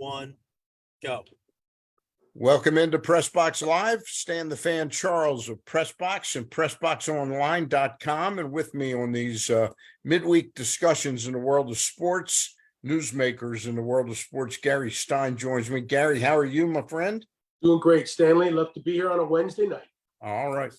one, go. Welcome into PressBox Live. Stan the Fan Charles of PressBox and PressBoxOnline.com. And with me on these midweek discussions in the world of sports, newsmakers in the world of sports, Gary Stein joins me. Gary, how are you, my friend? Doing great, Stanley. Love to be here on a Wednesday night. All right.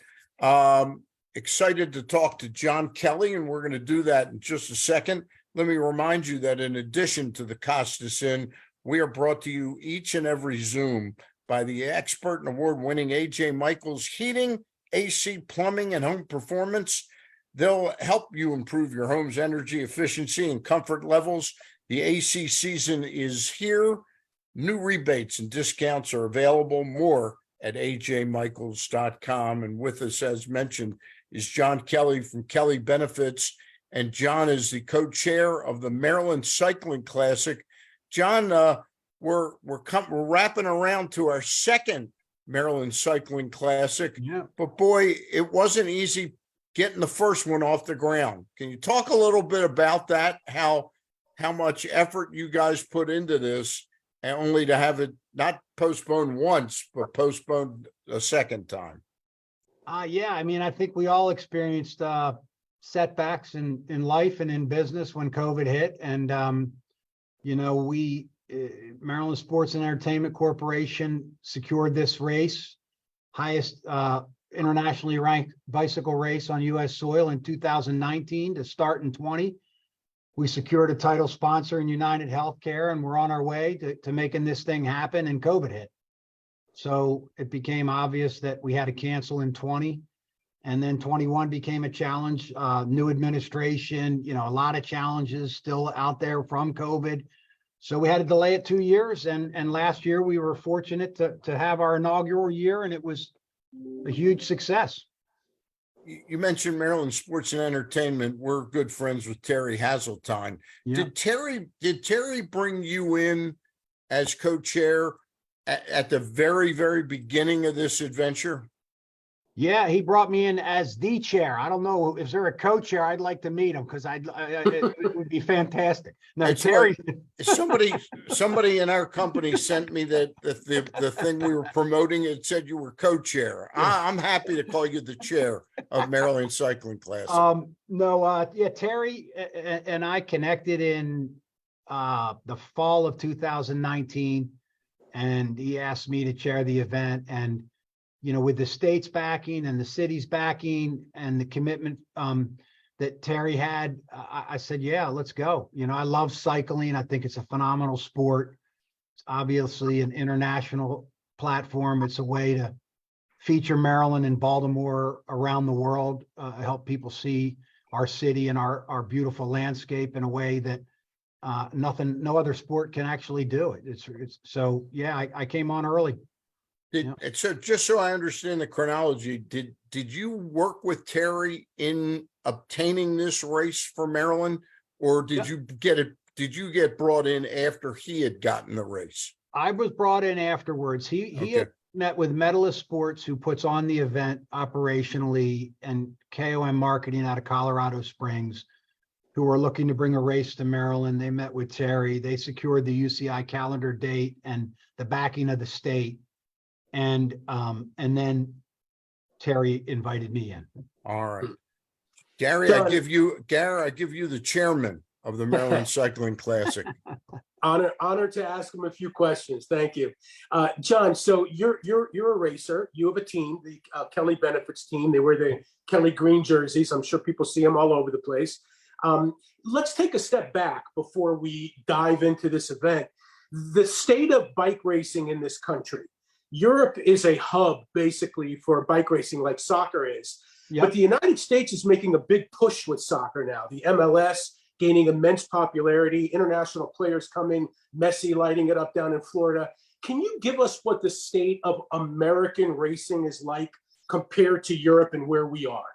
Excited to talk to John Kelly, and we're going to do that in just a second. Let me remind you that in addition to the Costas In, we are brought to you each and every Zoom by the expert and award-winning AJ Michaels Heating, AC Plumbing, and Home Performance. They'll help you improve your home's energy efficiency and comfort levels. The AC season is here. New rebates and discounts are available. More at ajmichaels.com. And with us, as mentioned, is John Kelly from Kelly Benefits. And John is the co-chair of the Maryland Cycling Classic. John, we're wrapping around to our second Maryland Cycling Classic. Yeah. But boy, it wasn't easy getting the first one off the ground. Can you talk a little bit about that? How much effort you guys put into this, and only to have it not postponed once, but postponed a second time? Yeah, I mean, I think we all experienced setbacks in life and in business when COVID hit. And, we, Maryland Sports and Entertainment Corporation, secured this race, highest internationally ranked bicycle race on U.S. soil in 2019 to start in 20. We secured a title sponsor in United Healthcare, and we're on our way to making this thing happen, and COVID hit. So it became obvious that we had to cancel in 20, and then 21 became a challenge. New administration, a lot of challenges still out there from COVID. So we had to delay it 2 years, and last year we were fortunate to have our inaugural year, and it was a huge success. You mentioned Maryland Sports and Entertainment. We're good friends with Terry Hazeltine. Yeah. Did Terry bring you in as co-chair at the very, very beginning of this adventure? Yeah, he brought me in as the chair. I don't know, is there a co-chair? I'd like to meet him because it would be fantastic. No, That's Terry. Somebody in our company sent me that the thing we were promoting. It said you were co-chair. I'm happy to call you the chair of Maryland Cycling Classic. Terry and I connected in the fall of 2019, and he asked me to chair the event. And with the state's backing and the city's backing and the commitment that Terry had, I said, yeah, let's go. I love cycling. I think it's a phenomenal sport. It's obviously an international platform. It's a way to feature Maryland and Baltimore around the world, help people see our city and our beautiful landscape in a way that no other sport can actually do it. So yeah, I came on early. So just so I understand the chronology, did you work with Terry in obtaining this race for Maryland, or did you get it? Did you get brought in after he had gotten the race? I was brought in afterwards. He had met with Medalist Sports, who puts on the event operationally, and KOM Marketing out of Colorado Springs, who were looking to bring a race to Maryland. They met with Terry. They secured the UCI calendar date and the backing of the state. And then Terry invited me in. All right, Gary, I give you the chairman of the Maryland Cycling Classic. Honor to ask him a few questions. Thank you, John. So you're a racer. You have a team, the Kelly Benefits team. They wear the Kelly green jerseys. I'm sure people see them all over the place. Let's take a step back before we dive into this event. The state of bike racing in this country. Europe is a hub basically for bike racing like soccer is. Yep. But the United States is making a big push with soccer now. The MLS gaining immense popularity, international players coming, Messi lighting it up down in Florida. Can you give us what the state of American racing is like compared to Europe and where we are?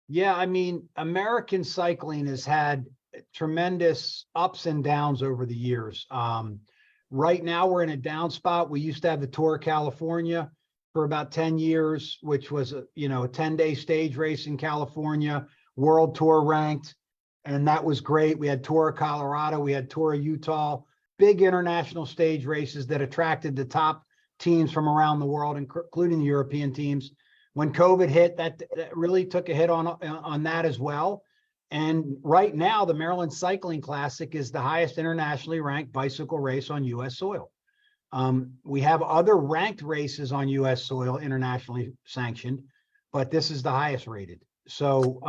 Yeah, I mean, American cycling has had tremendous ups and downs over the years. Right now, we're in a down spot. We used to have the Tour of California for about 10 years, which was a 10-day stage race in California, World Tour ranked, and that was great. We had Tour of Colorado, we had Tour of Utah, big international stage races that attracted the top teams from around the world, including the European teams. When COVID hit, that really took a hit on that as well. And right now, the Maryland Cycling Classic is the highest internationally ranked bicycle race on U.S. soil. We have other ranked races on U.S. soil, internationally sanctioned, but this is the highest rated. So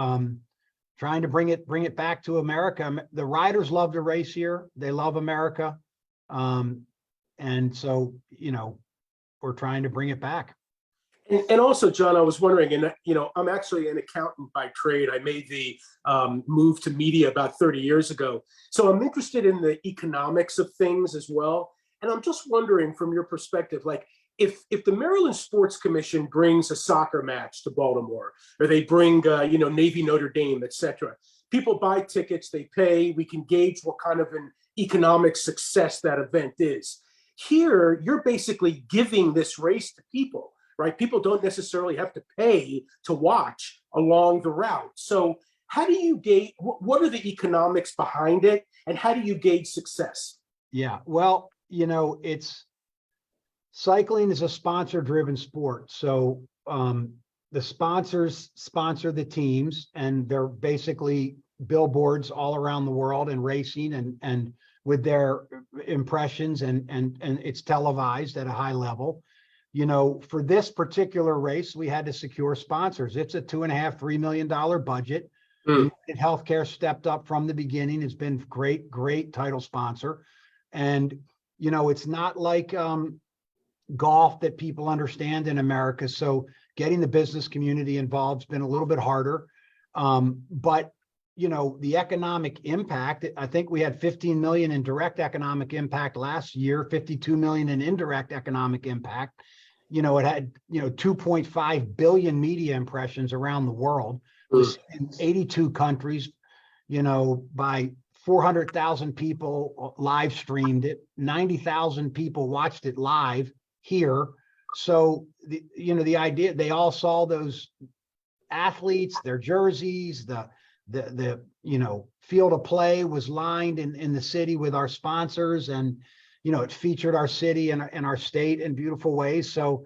trying to bring it back to America. The riders love to race here. They love America. And so, we're trying to bring it back. And also, John, I was wondering, and I'm actually an accountant by trade. I made the move to media about 30 years ago. So I'm interested in the economics of things as well. And I'm just wondering from your perspective, like if the Maryland Sports Commission brings a soccer match to Baltimore, or they bring, Navy Notre Dame, et cetera, people buy tickets, they pay, we can gauge what kind of an economic success that event is. Here, you're basically giving this race to people, right? People don't necessarily have to pay to watch along the route. So how do you gauge, what are the economics behind it, and how do you gauge success? Yeah, well, cycling is a sponsor-driven sport. So the sponsors sponsor the teams, and they're basically billboards all around the world and racing and with their impressions, and it's televised at a high level. For this particular race, we had to secure sponsors. It's a $2.5–3 million budget. United Healthcare stepped up from the beginning. It's been great title sponsor. And, it's not like golf that people understand in America. So getting the business community involved has been a little bit harder. But the economic impact, I think we had 15 million in direct economic impact last year, 52 million in indirect economic impact. It had, 2.5 billion media impressions around the world. It was in 82 countries, by 400,000 people live streamed it. 90,000 people watched it live here. So the idea, they all saw those athletes, their jerseys, the field of play was lined in the city with our sponsors, and it featured our city and our state in beautiful ways. So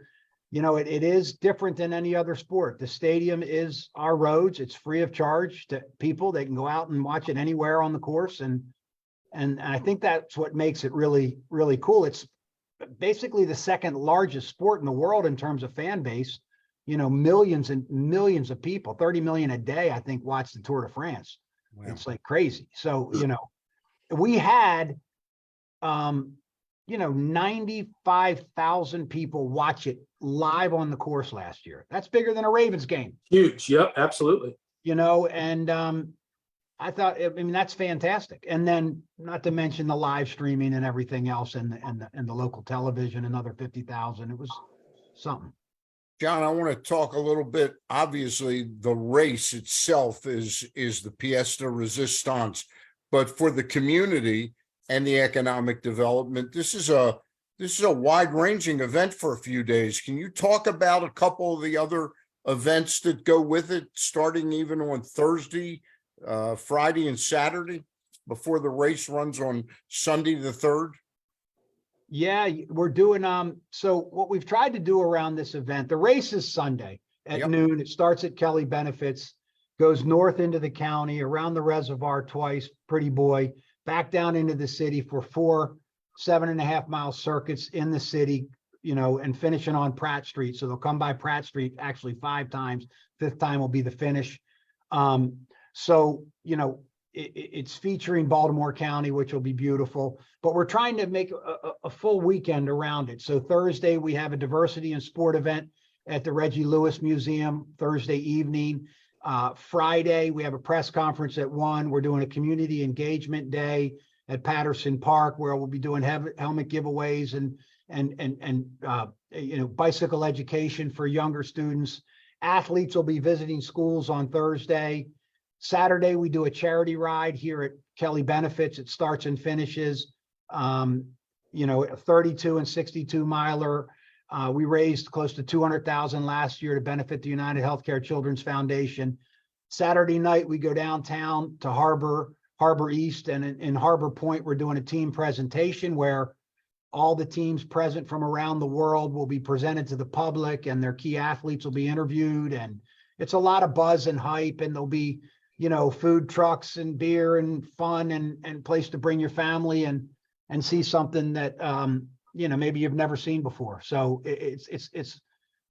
it is different than any other sport. The stadium is our roads. It's free of charge to people. They can go out and watch it anywhere on the course, and I think that's what makes it really, really cool. It's basically the second largest sport in the world in terms of fan base. Millions and millions of people, 30 million a day, I think, watch the Tour de France. Wow. It's like crazy. So, we had, 95,000 people watch it live on the course last year. That's bigger than a Ravens game. Huge. Yep, absolutely. And I thought, that's fantastic. And then not to mention the live streaming and everything else, and the local television, another 50,000. It was something. John, I want to talk a little bit. Obviously, the race itself is the pièce de résistance, but for the community and the economic development, this is a wide-ranging event for a few days. Can you talk about a couple of the other events that go with it, starting even on Thursday, Friday, and Saturday before the race runs on Sunday the 3rd? Yeah, we're doing, so what we've tried to do around this event, the race is Sunday at noon. It starts at Kelly Benefits, goes north into the county, around the reservoir twice, Pretty Boy, back down into the city for 4 7.5-mile circuits in the city, and finishing on Pratt Street. So they'll come by Pratt Street actually 5 times. 5th time will be the finish. It's featuring Baltimore County, which will be beautiful, but we're trying to make a full weekend around it. So Thursday, we have a diversity and sport event at the Reggie Lewis Museum Thursday evening. Friday, we have a press conference at 1. We're doing a community engagement day at Patterson Park, where we'll be doing helmet giveaways and bicycle education for younger students. Athletes will be visiting schools on Thursday. Saturday, we do a charity ride here at Kelly Benefits. It starts and finishes, a 32 and 62 miler. We raised close to 200,000 last year to benefit the United Healthcare Children's Foundation. Saturday night, we go downtown to Harbor Harbor East and in Harbor Point, we're doing a team presentation where all the teams present from around the world will be presented to the public, and their key athletes will be interviewed. And it's a lot of buzz and hype, and there'll be, food trucks and beer and fun and place to bring your family and see something that, maybe you've never seen before. So it's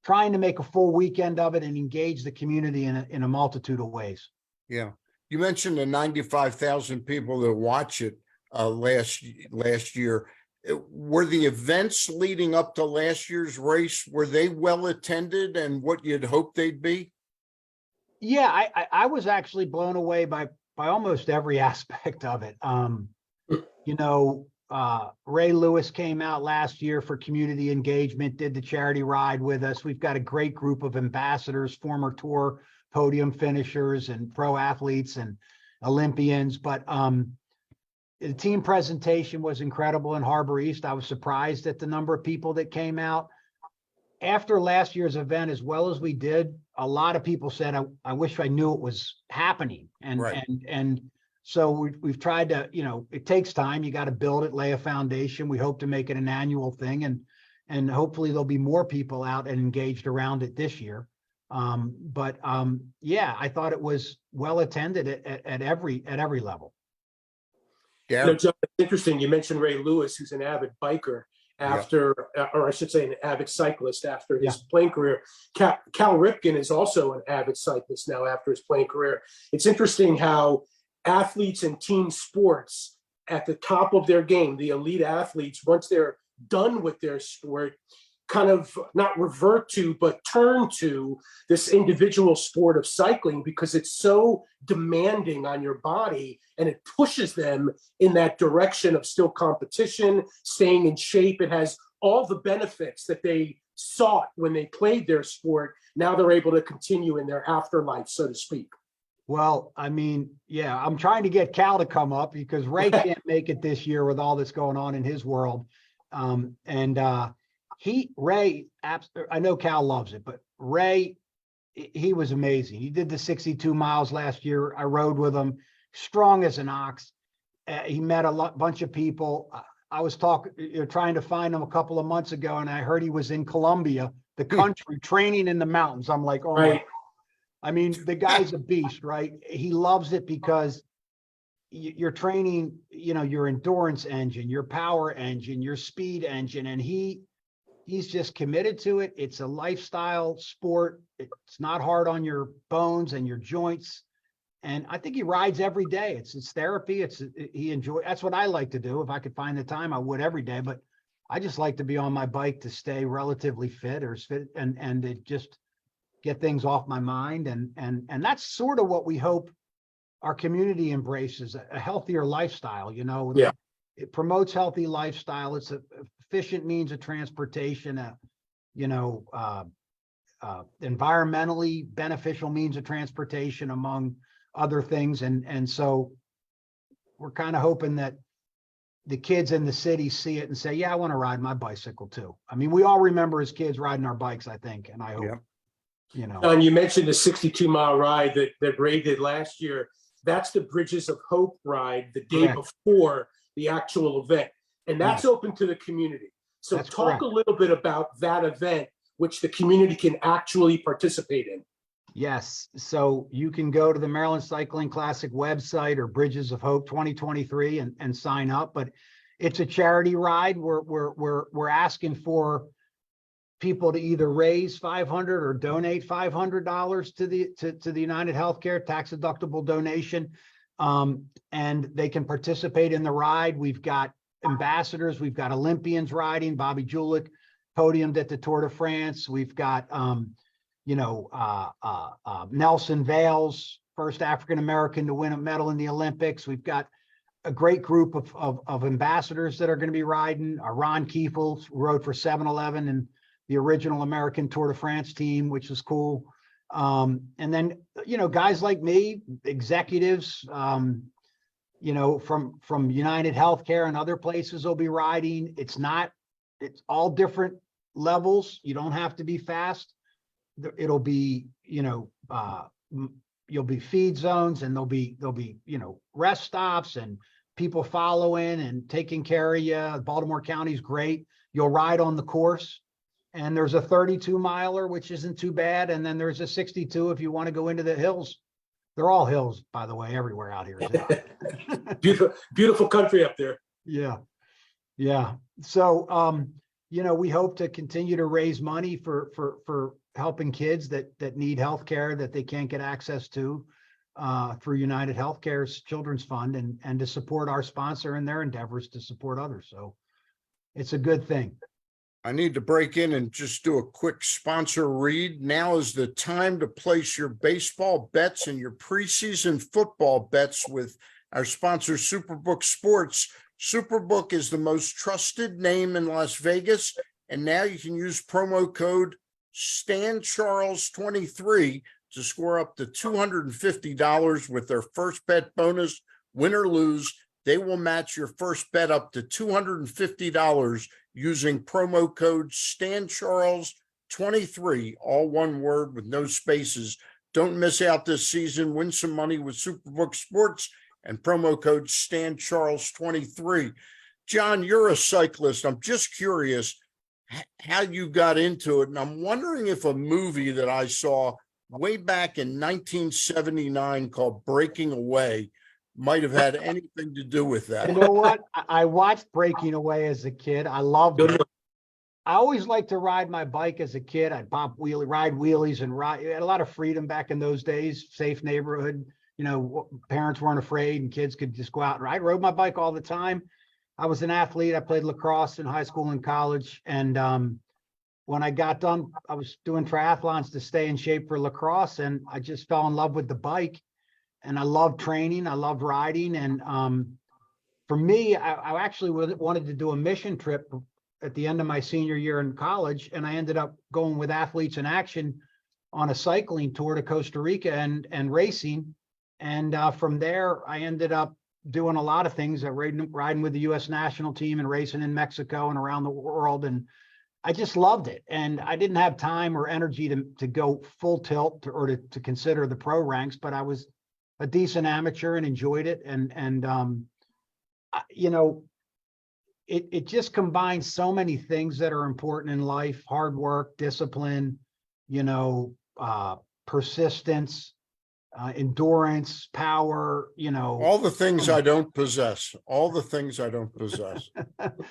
trying to make a full weekend of it and engage the community in a multitude of ways. Yeah. You mentioned the 95,000 people that watch it last year. Were the events leading up to last year's race, were they well attended and what you'd hoped they'd be? Yeah, I was actually blown away by almost every aspect of it. Ray Lewis came out last year for community engagement, did the charity ride with us. We've got a great group of ambassadors, former tour podium finishers and pro athletes and Olympians. But the team presentation was incredible in Harbor East. I was surprised at the number of people that came out. After last year's event, as well as we did, a lot of people said, I wish I knew it was happening. And Right. and so we've tried to, it takes time. You got to build it, lay a foundation. We hope to make it an annual thing, and hopefully there'll be more people out and engaged around it this year. Yeah, I thought it was well attended at every level. Yeah. John, it's interesting. You mentioned Ray Lewis, who's an avid biker or I should say an avid cyclist after his playing career. Cal Ripken is also an avid cyclist now after his playing career. It's interesting how athletes in team sports at the top of their game, the elite athletes, once they're done with their sport, kind of not revert to, but turn to this individual sport of cycling because it's so demanding on your body and it pushes them in that direction of still competition, staying in shape. It has all the benefits that they sought when they played their sport. Now they're able to continue in their afterlife, so to speak. Well, I mean, yeah, I'm trying to get Cal to come up because Ray can't make it this year with all that's going on in his world. Ray, I know Cal loves it, but Ray, he was amazing. He did the 62 miles last year. I rode with him, strong as an ox. He met a bunch of people. I was trying to find him a couple of months ago, and I heard he was in Colombia, the country, training in the mountains. I'm like, oh, right. I mean, the guy's a beast, right? He loves it because you're training, your endurance engine, your power engine, your speed engine, and he's just committed to it. It's a lifestyle sport. It's not hard on your bones and your joints. And I think he rides every day. It's therapy. That's what I like to do. If I could find the time, I would every day, but I just like to be on my bike to stay relatively fit and to just get things off my mind. And that's sort of what we hope our community embraces, a healthier lifestyle, Yeah. It promotes healthy lifestyle. It's an efficient means of transportation, environmentally beneficial means of transportation, among other things. And so we're kind of hoping that the kids in the city see it and say, yeah, I want to ride my bicycle too. I mean, we all remember as kids riding our bikes, I think. And I hope, And you mentioned the 62-mile ride that Ray did last year. That's the Bridges of Hope ride the day before the actual event. And that's open to the community. So That's talk correct. a little bit about that event, which the community can actually participate in. Yes. So you can go to the Maryland Cycling Classic website or Bridges of Hope 2023 and sign up. But it's a charity ride. We're asking for people to either raise $500 or donate $500 to the United Healthcare tax deductible donation. And they can participate in the ride. We've got ambassadors, we've got Olympians riding. Bobby Julich podiumed at the Tour de France. We've got Nelson Vales, first African-American to win a medal in the Olympics. We've got a great group of ambassadors that are going to be riding. Ron Kiefel rode for 7-Eleven and the original American Tour de France team, which was cool. And then, guys like me, executives, from United Healthcare and other places will be riding. It's all different levels. You don't have to be fast. It'll be, you'll be feed zones, and there'll be, rest stops and people following and taking care of you. Baltimore County's great. You'll ride on the course, and there's a 32 miler, which isn't too bad. And then there's a 62 if you want to go into the hills. They're all hills, by the way, everywhere out here. Beautiful, beautiful country up there. Yeah. Yeah. So, we hope to continue to raise money for helping kids that need health care that they can't get access to through United Healthcare's Children's Fund, and to support our sponsor in their endeavors to support others. So it's a good thing. I need to break in and just do a quick sponsor read. Now is the time to place your baseball bets and your preseason football bets with our sponsor, Superbook Sports. Superbook is the most trusted name in Las Vegas, and now you can use promo code StanCharles23 to score up to $250 with their first bet bonus. Win or lose, they will match your first bet up to $250 using promo code StanCharles23, all one word with no spaces. Don't miss out this season. Win some money with Superbook Sports and promo code StanCharles23. John, you're a cyclist. I'm just curious how you got into it. And I'm wondering if a movie that I saw way back in 1979 called Breaking Away might have had anything to do with that. You know what? I watched Breaking Away as a kid. I loved it. I always liked to ride my bike as a kid. I'd ride wheelies and ride. You had a lot of freedom back in those days, safe neighborhood. Parents weren't afraid and kids could just go out and ride. I rode my bike all the time. I was an athlete. I played lacrosse in high school and college. And when I got done, I was doing triathlons to stay in shape for lacrosse. And I just fell in love with the bike. And I loved training. I loved riding. And for me, I actually wanted to do a mission trip at the end of my senior year in college. And I ended up going with Athletes in Action on a cycling tour to Costa Rica and racing. And from there, I ended up doing a lot of things, riding with the U.S. national team and racing in Mexico and around the world. And I just loved it. And I didn't have time or energy to go full tilt or to consider the pro ranks, but I was a decent amateur and enjoyed it. It just combines so many things that are important in life: hard work, discipline, persistence, endurance, power, All the things I don't possess. All the things I don't possess.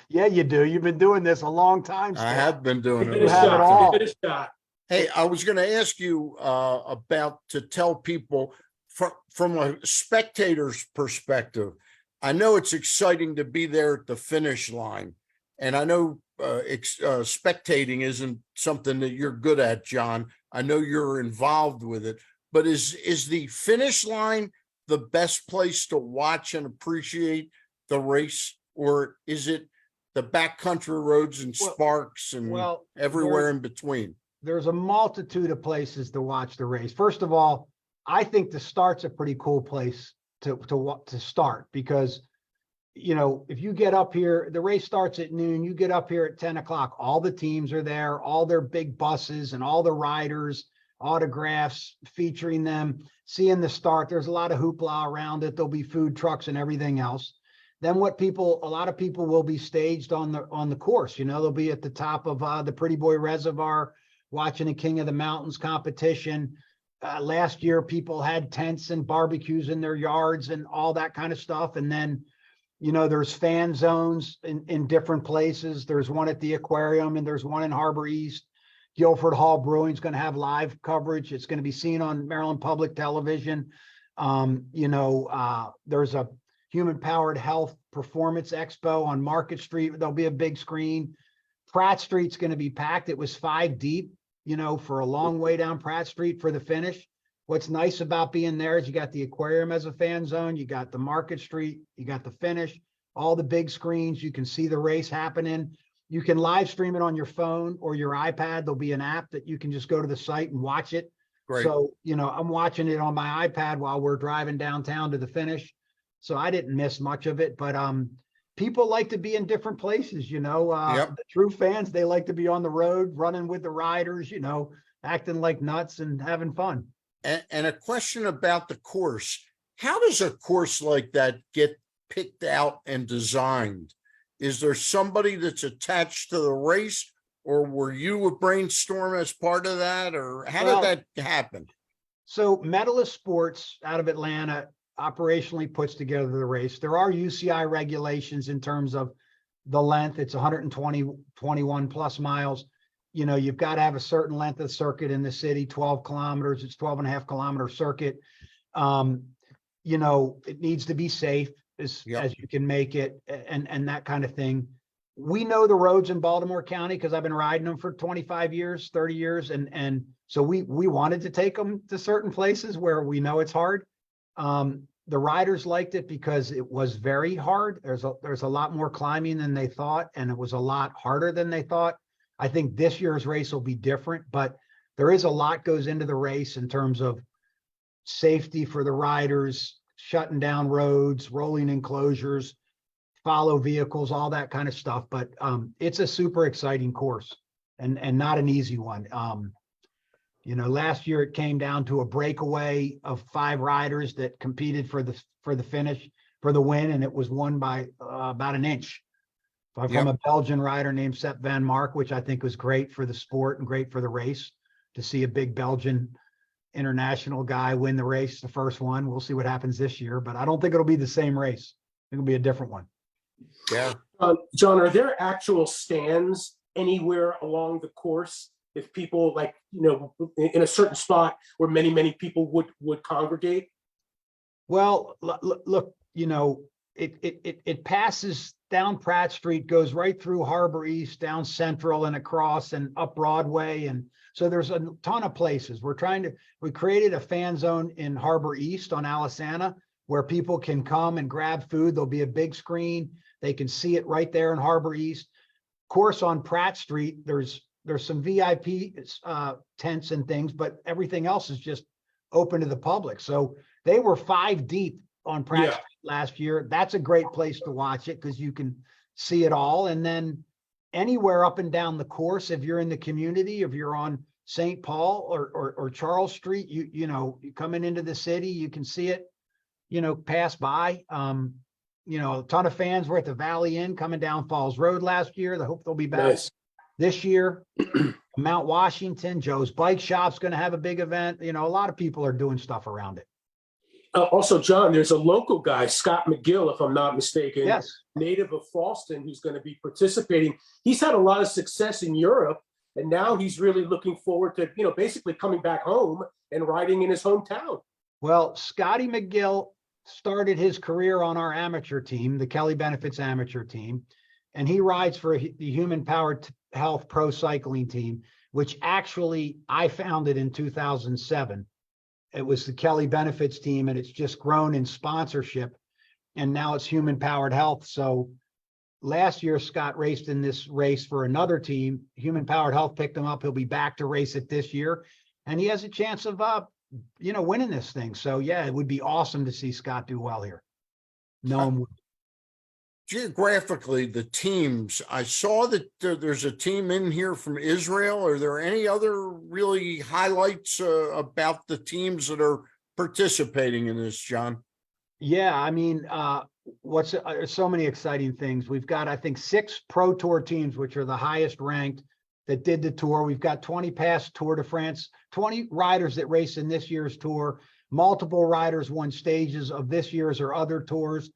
Yeah, you do. You've been doing this a long time. I have been doing Give it. it a have it shot. all. Give it a shot. Hey, I was going to ask you to tell people from a spectator's perspective. I know it's exciting to be there at the finish line, and I know spectating isn't something that you're good at, John. I know you're involved with it, but is the finish line the best place to watch and appreciate the race, or is it the backcountry roads and Sparks and everywhere in between? There's a multitude of places to watch the race. First of all, I think the start's a pretty cool place to start, because if you get up here, the race starts at noon, you get up here at 10 o'clock, all the teams are there, all their big buses and all the riders, autographs featuring them, seeing the start. There's a lot of hoopla around it. There'll be food trucks and everything else. Then a lot of people will be staged on the course. They'll be at the top of the Pretty Boy Reservoir watching a King of the Mountains competition. Last year, people had tents and barbecues in their yards and all that kind of stuff. And then, there's fan zones in different places. There's one at the aquarium and there's one in Harbor East. Guilford Hall Brewing's going to have live coverage. It's going to be seen on Maryland Public Television. There's a Human Powered Health Performance Expo on Market Street. There'll be a big screen. Pratt Street's going to be packed. It was 5 deep, for a long way down Pratt Street for the finish. What's nice about being there is you got the aquarium as a fan zone. You got the Market Street. You got the finish, all the big screens. You can see the race happening. You can live stream it on your phone or your iPad. There'll be an app that you can just go to the site and watch it. Great. So, I'm watching it on my iPad while we're driving downtown to the finish. So I didn't miss much of it, but people like to be in different places, Yep. The true fans, they like to be on the road, running with the riders, acting like nuts and having fun. And a question about the course. How does a course like that get picked out and designed? Is there somebody that's attached to the race, or were you a brainstorm as part of that, or how Well, did that happen? So Medalist Sports out of Atlanta operationally puts together the race. There are UCI regulations in terms of the length. It's 121 plus miles. You know, you've got to have a certain length of circuit in the city, 12 kilometers. It's 12 and a half kilometer circuit. You know, it needs to be safe as you can make it, and that kind of thing. We know the roads in Baltimore County because I've been riding them for 25 years, 30 years. And so we wanted to take them to certain places where we know it's hard. The riders liked it because it was very hard. There's a lot more climbing than they thought, and it was a lot harder than they thought. I think this year's race will be different, but there is a lot goes into the race in terms of safety for the riders, shutting down roads, rolling enclosures, follow vehicles, all that kind of stuff. But it's a super exciting course and not an easy one. You know, last year it came down to a breakaway of 5 riders that competed for the finish, for the win, and it was won by about an inch from a Belgian rider named Sepp van Mark, which I think was great for the sport and great for the race to see a big Belgian international guy win the race, the first one. We'll see what happens this year, but I don't think it'll be the same race. It'll be a different one. Yeah. John, are there actual stands anywhere along the course if people, like, you know, in a certain spot where many people would congregate? Well, look, you know, it passes down Pratt Street, goes right through Harbor East, down Central and across and up Broadway. And so there's a ton of places. We created a fan zone in Harbor East on Alisana where people can come and grab food. There'll be a big screen. They can see it right there in Harbor East. Of course, on Pratt Street, there's some VIP tents and things, but everything else is just open to the public. So they were 5 deep on Pratt Street last year. That's a great place to watch it because you can see it all. And then anywhere up and down the course, if you're in the community, if you're on St. Paul or Charles Street, you know, coming into the city, you can see it, you know, pass by. You know, a ton of fans were at the Valley Inn coming down Falls Road last year. I hope they'll be back this year. Mount Washington, Joe's Bike Shop's going to have a big event. You know, a lot of people are doing stuff around it. Also, John, there's a local guy, Scott McGill, if I'm not mistaken, Yes, native of Falston, who's going to be participating. He's had a lot of success in Europe, and now he's really looking forward to, you know, basically coming back home and riding in his hometown. well, Scotty McGill started his career on our amateur team, the Kelly Benefits amateur team, and he rides for the Human Powered Health Pro Cycling Team, which actually I founded in 2007. It was the Kelly Benefits team, and it's just grown in sponsorship, and now it's Human Powered Health. So last year, Scott raced in this race for another team. Human Powered Health picked him up. He'll be back to race it this year, and he has a chance of, you know, winning this thing. So yeah, it would be awesome to see Scott do well here. Geographically, the teams, I saw that there's a team in here from Israel. Are there any other really highlights about the teams that are participating in this, John? Yeah, I mean, there's so many exciting things. We've got, I think, 6 Pro Tour teams, which are the highest ranked that did the tour. We've got 20 past Tour de France, 20 riders that race in this year's tour. Multiple riders won stages of this year's or other tours.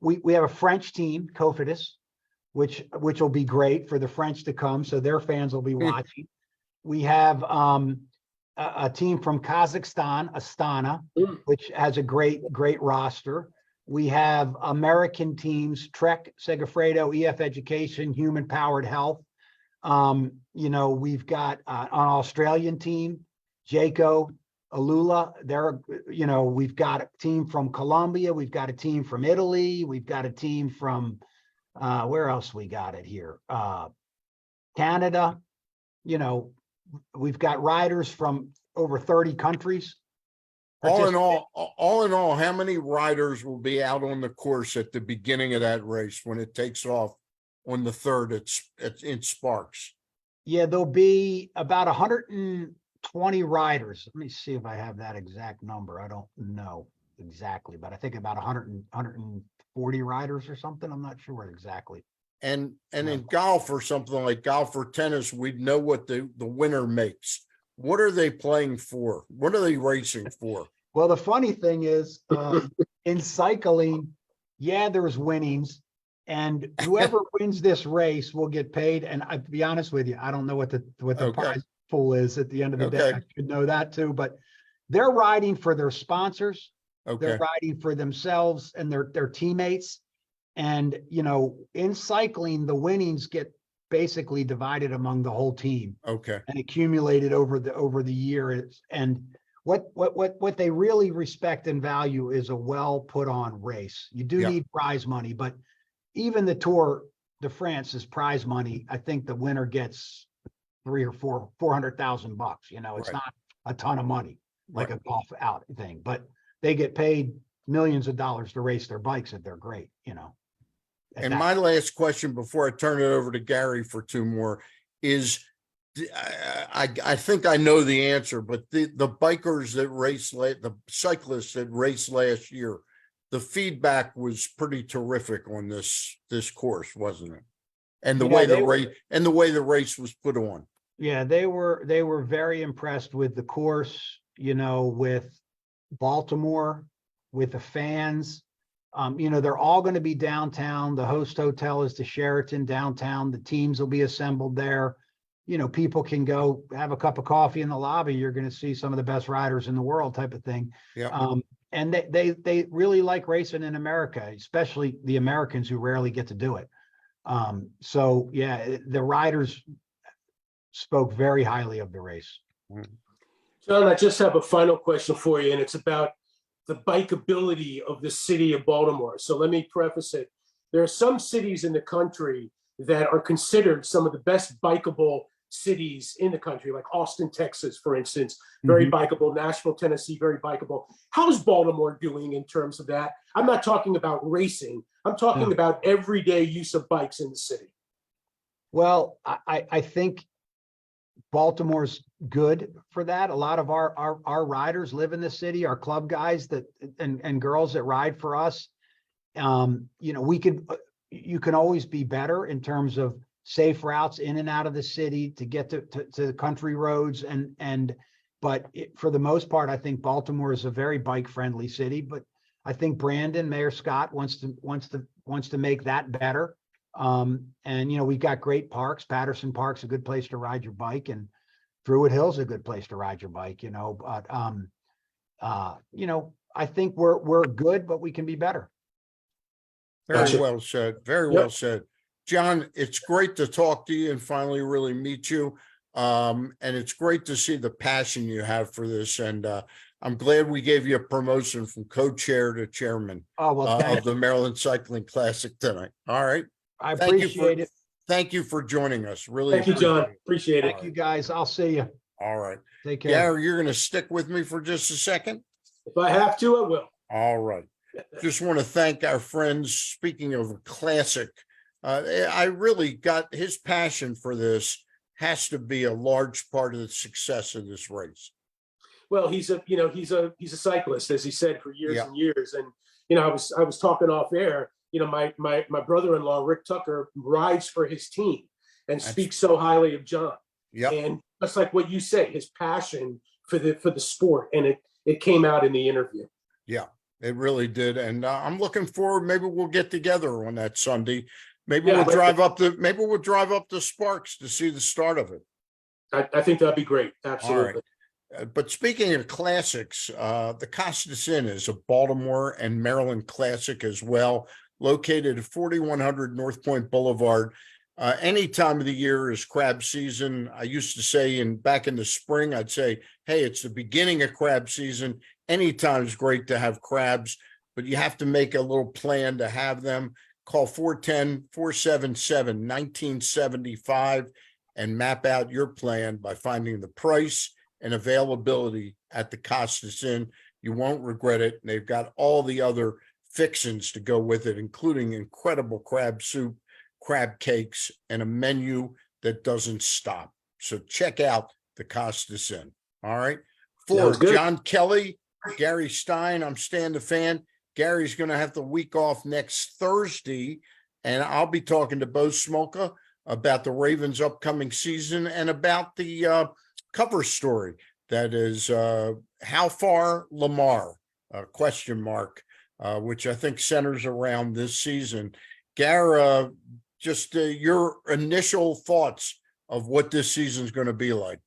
We have a French team, Cofidis, which will be great for the French to come, so their fans will be watching. We have a team from Kazakhstan, Astana, which has a great roster. We have American teams, Trek, Segafredo, EF Education, Human Powered Health. You know, we've got an Australian team, Jayco, Alula. You know, we've got a team from Colombia. We've got a team from Italy. We've got a team from, where else we got it here? Canada. You know, we've got riders from over 30 countries. All in all, how many riders will be out on the course at the beginning of that race when it takes off on the 3rd in Sparks? Yeah, there'll be about 120 20 riders. Let me see if I have that exact number. I don't know exactly, but I think about 140 riders or something. I'm not sure exactly. And Yeah. in golf or something like golf or tennis, we'd know what the winner makes. What are they playing for? What are they racing for? Well, the funny thing is, in cycling, yeah, there's winnings, and whoever wins this race will get paid. And to be honest with you, I don't know what the Okay. prize pool is at the end of the day. Okay. I should know that too, but they're riding for their sponsors. Okay. They're riding for themselves and their teammates. And, you know, in cycling, the winnings get basically divided among the whole team Okay. and accumulated over the year. And what they really respect and value is a well put on race. You do Yeah. need prize money, but even the Tour de France's prize money, I think the winner gets $400,000. You know, it's Right. not a ton of money like Right. a golf out thing, but they get paid millions of dollars to race their bikes if they're great, you know. And my last question before I turn it over to Gary for two more is, I think I know the answer, but the bikers that the cyclists that raced last year, the feedback was pretty terrific on this course, wasn't it? And the way the race was put on. Yeah, they were very impressed with the course, you know, with Baltimore, with the fans. You know, they're all going to be downtown. The host hotel is the Sheraton downtown. The teams will be assembled there. You know, people can go have a cup of coffee in the lobby. You're going to see some of the best riders in the world type of thing. Yeah. And they really like racing in America, especially the Americans who rarely get to do it. So yeah, the riders spoke very highly of the race. John, I just have a final question for you, and it's about the bikeability of the city of Baltimore. So let me preface it. There are some cities in the country that are considered some of the best bikeable cities in the country, like Austin, Texas, for instance, very bikeable. Nashville, Tennessee, very bikeable. How's Baltimore doing in terms of that? I'm not talking about racing. I'm talking about everyday use of bikes in the city. Well, I think Baltimore's good for that. A lot of our riders live in the city, our club guys and girls that ride for us. You know, you can always be better in terms of safe routes in and out of the city to get to the country roads but for the most part, I think Baltimore is a very bike friendly city, but I think Mayor Scott wants to make that better. And, you know, we've got great parks. Patterson Park's a good place to ride your bike, and Druid Hill's a good place to ride your bike, you know, but, you know, I think we're good, but we can be better. Very well said. Very well said. John, it's great to talk to you and finally really meet you. And it's great to see the passion you have for this. And I'm glad we gave you a promotion from co-chair to chairman of the Maryland Cycling Classic tonight. All right. I appreciate it. Thank you for joining us. Really. Thank you, John. Appreciate it. Thank you, guys. I'll see you. All right. Take care. Gary, you're going to stick with me for just a second? If I have to, I will. All right. Just want to thank our friends. Speaking of a classic, I really got his passion for this has to be a large part of the success of this race. Well, he's a cyclist, as he said, for years and years. And, you know, I was talking off air, you know, my brother-in-law, Rick Tucker, rides for his team and speaks so highly of John. Yeah. And that's like what you say, his passion for the sport. And it came out in the interview. Yeah, it really did. And I'm looking forward. Maybe we'll get together on that Sunday. Maybe we'll drive up to Sparks to see the start of it. I think that'd be great. Absolutely. All right. But speaking of classics, the Costas Inn is a Baltimore and Maryland classic as well, located at 4100 North Point Boulevard. Any time of the year is crab season. I used to say back in the spring, I'd say, hey, it's the beginning of crab season. Anytime is great to have crabs, but you have to make a little plan to have them. Call 410-477-1975 and map out your plan by finding the price and availability at the Costas Inn. You won't regret it. And they've got all the other fixings to go with it, including incredible crab soup, crab cakes, and a menu that doesn't stop. So check out the Costas Inn. All right. Sounds good. John Kelly, Gary Stein, I'm Stan the Fan. Gary's going to have the week off next Thursday, and I'll be talking to Bo Smolka about the Ravens' upcoming season and about the cover story that is how far Lamar, question mark, which I think centers around this season. Gary, just your initial thoughts of what this season is going to be like.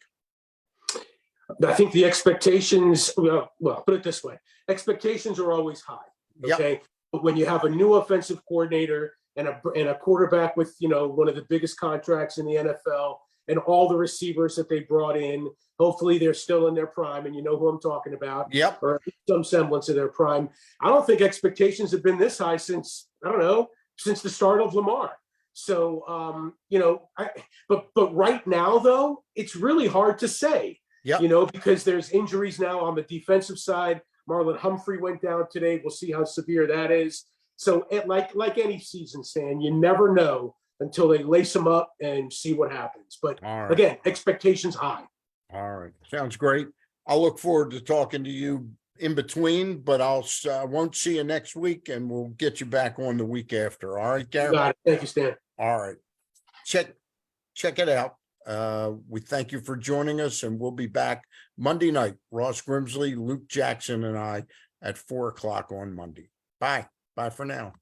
I think the expectations, well, put it this way. Expectations are always high. Okay. Yep. But when you have a new offensive coordinator and a quarterback with, one of the biggest contracts in the NFL and all the receivers that they brought in, hopefully they're still in their prime, and you know who I'm talking about. Yep. Or some semblance of their prime. I don't think expectations have been this high since the start of Lamar. So, but right now though, it's really hard to say. Yep. Because there's injuries now on the defensive side. Marlon Humphrey went down today. We'll see how severe that is. So like any season, Stan, you never know until they lace them up and see what happens. But again, expectations high. All right. Sounds great. I'll look forward to talking to you in between, but I won't see you next week, and we'll get you back on the week after. All right, Gary? Got it. Thank you, Stan. All right. Check it out. We thank you for joining us, and we'll be back Monday night. Ross Grimsley, Luke Jackson, and I at 4:00 on Monday. Bye. Bye for now.